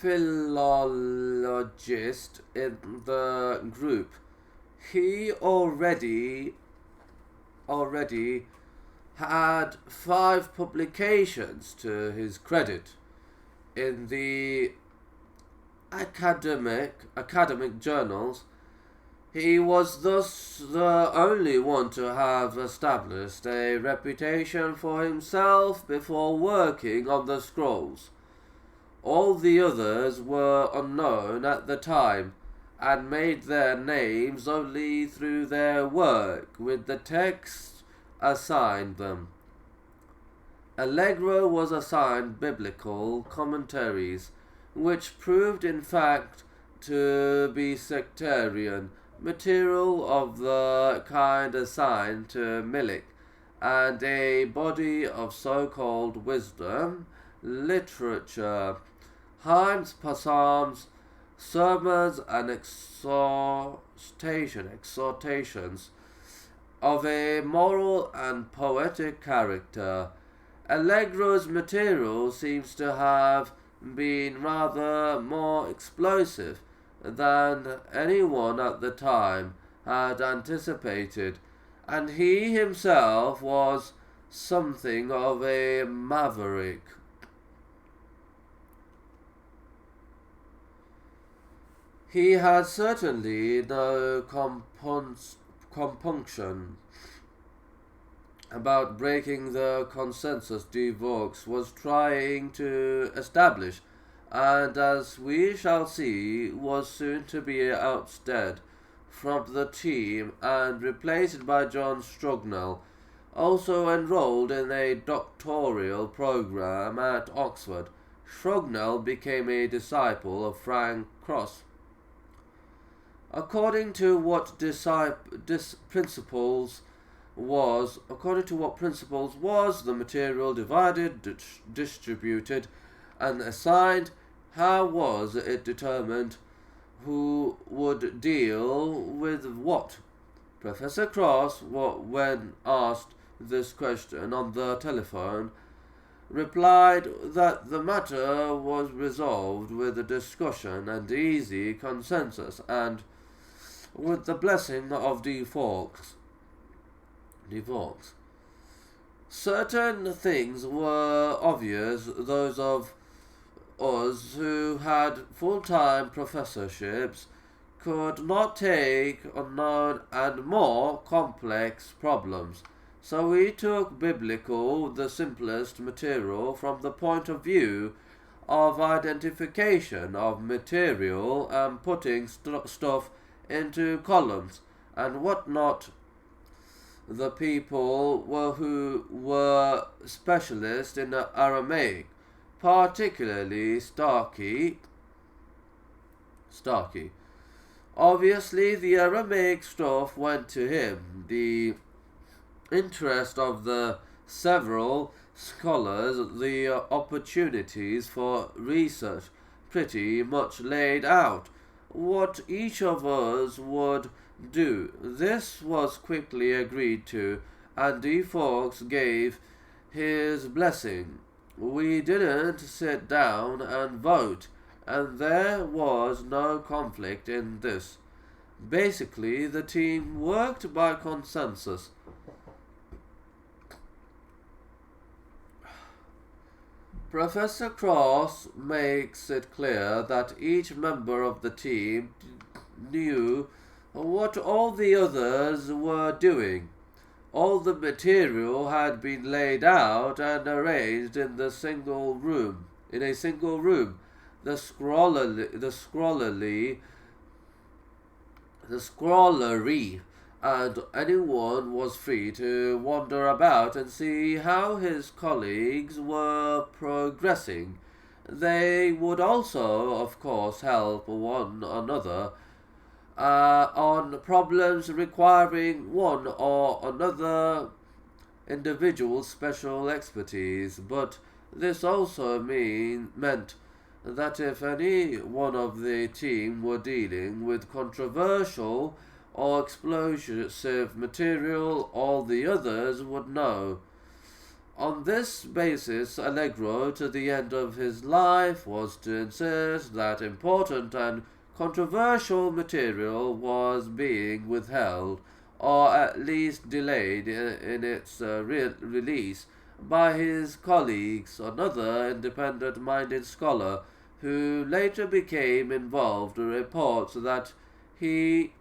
philologist in the group. He already had 5 publications to his credit in the academic journals. He was thus the only one to have established a reputation for himself before working on the scrolls. All the others were unknown at the time, and made their names only through their work with the text assigned them. Allegro was assigned biblical commentaries, which proved in fact to be sectarian material of the kind assigned to Milik, and a body of so-called wisdom, literature, hymns, psalms, sermons, and exhortations of a moral and poetic character. Allegro's material seems to have been rather more explosive than anyone at the time had anticipated, and he himself was something of a maverick. He had certainly no compunction about breaking the consensus de Vaux was trying to establish, and as we shall see, was soon to be ousted from the team and replaced by John Strugnell, also enrolled in a doctoral program at Oxford. Strugnell became a disciple of Frank Cross. According to what principles was the material divided, distributed, and assigned? How was it determined who would deal with what? Professor Cross, when asked this question on the telephone, replied that the matter was resolved with a discussion and easy consensus, and with the blessing of de Vaux. Certain things were obvious. Those of us who had full-time professorships could not take unknown and more complex problems. So we took biblical, the simplest material from the point of view of identification of material and putting stuff into columns and whatnot. The people who were specialists in Aramaic, particularly Starkey. Obviously, the Aramaic stuff went to him. The interest of the several scholars, the opportunities for research pretty much laid out what each of us would do. This was quickly agreed to, and de Vaux gave his blessing. We didn't sit down and vote, and there was no conflict in this. Basically, the team worked by consensus. Professor Cross makes it clear that each member of the team knew what all the others were doing. All the material had been laid out and arranged in a single room. The scrollery, and anyone was free to wander about and see how his colleagues were progressing. They would also, of course, help one another on problems requiring one or another individual's special expertise, but this also meant that if any one of the team were dealing with controversial or explosive material, all the others would know. On this basis, Allegro, to the end of his life, was to insist that important and controversial material was being withheld, or at least delayed in its release, by his colleagues, another independent-minded scholar, who later became involved, reports that he